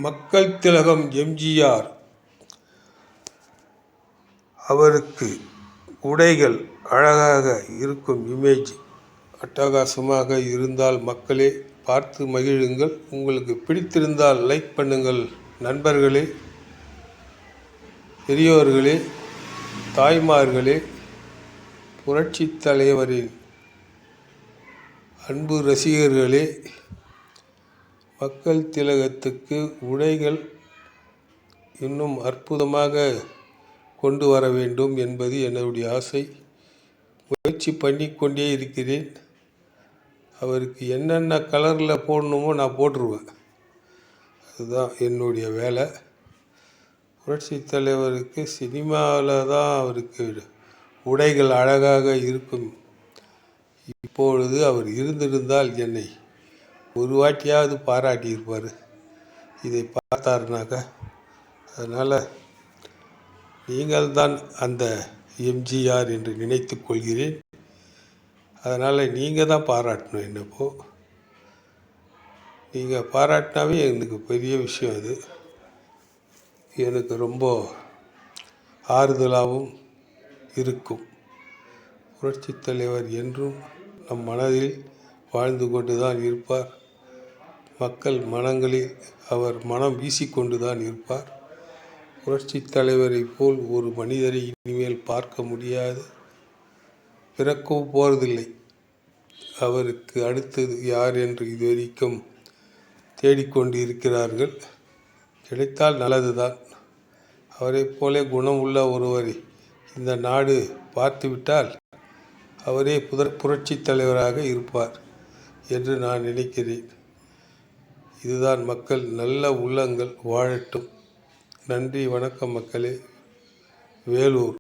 மக்கள் திலகம் எம்ஜிஆர் அவருக்கு உடைகள் அழகாக இருக்கும், இமேஜ் அட்டகாசமாக இருந்தால் மக்களே பார்த்து மகிழுங்கள். உங்களுக்கு பிடித்திருந்தால் லைக் பண்ணுங்கள். நண்பர்களே, பெரியோர்களே, தாய்மார்களே, புரட்சி தலைவரின் அன்பு ரசிகர்களே, மக்கள் திலகத்துக்கு உடைகள் இன்னும் அற்புதமாக கொண்டு வர வேண்டும் என்பது என்னுடைய ஆசை. முயற்சி பண்ணிக்கொண்டே இருக்கிறேன். அவருக்கு என்னென்ன கலரில் போடணுமோ நான் போட்டுருவேன். அதுதான் என்னுடைய வேலை. புரட்சி தலைவருக்கு சினிமாவில் தான் அவருக்கு உடைகள் அழகாக இருக்கும். இப்பொழுது அவர் இருந்திருந்தால் என்னை ஒரு வாட்டியாவது பாராட்டியிருப்பார், இதை பார்த்தாருனாக்கா. அதனால் நீங்கள் தான் அந்த எம்ஜிஆர் என்று நினைத்து கொள்கிறேன். அதனால் நீங்கள் தான் பாராட்டணும். என்னப்போ நீங்கள் பாராட்டினாவே எனக்கு பெரிய விஷயம். அது எனக்கு ரொம்ப ஆறுதலாகவும் இருக்கும். புரட்சி தலைவர் என்றும் நம் மனதில் வாழ்ந்து கொண்டு தான் இருப்பார். மக்கள் மனங்களில் அவர் மனம் வீசிக்கொண்டு தான் இருப்பார். புரட்சி தலைவரை போல் ஒரு மனிதரை இனிமேல் பார்க்க முடியாது, பிறக்கவும் போவதில்லை. அவருக்கு அடுத்தது யார் என்று இதுவரைக்கும் தேடிக்கொண்டு இருக்கிறார்கள். கிடைத்தால் நல்லதுதான். அவரை போல குணம் உள்ள ஒருவரை இந்த நாடு பார்த்துவிட்டால் அவரே புரட்சி தலைவராக இருப்பார் என்று நான் நினைக்கிறேன். இதுதான் மக்கள். நல்ல உள்ளங்கள் வாழட்டும். நன்றி, வணக்கம் மக்களே. வேலூர்.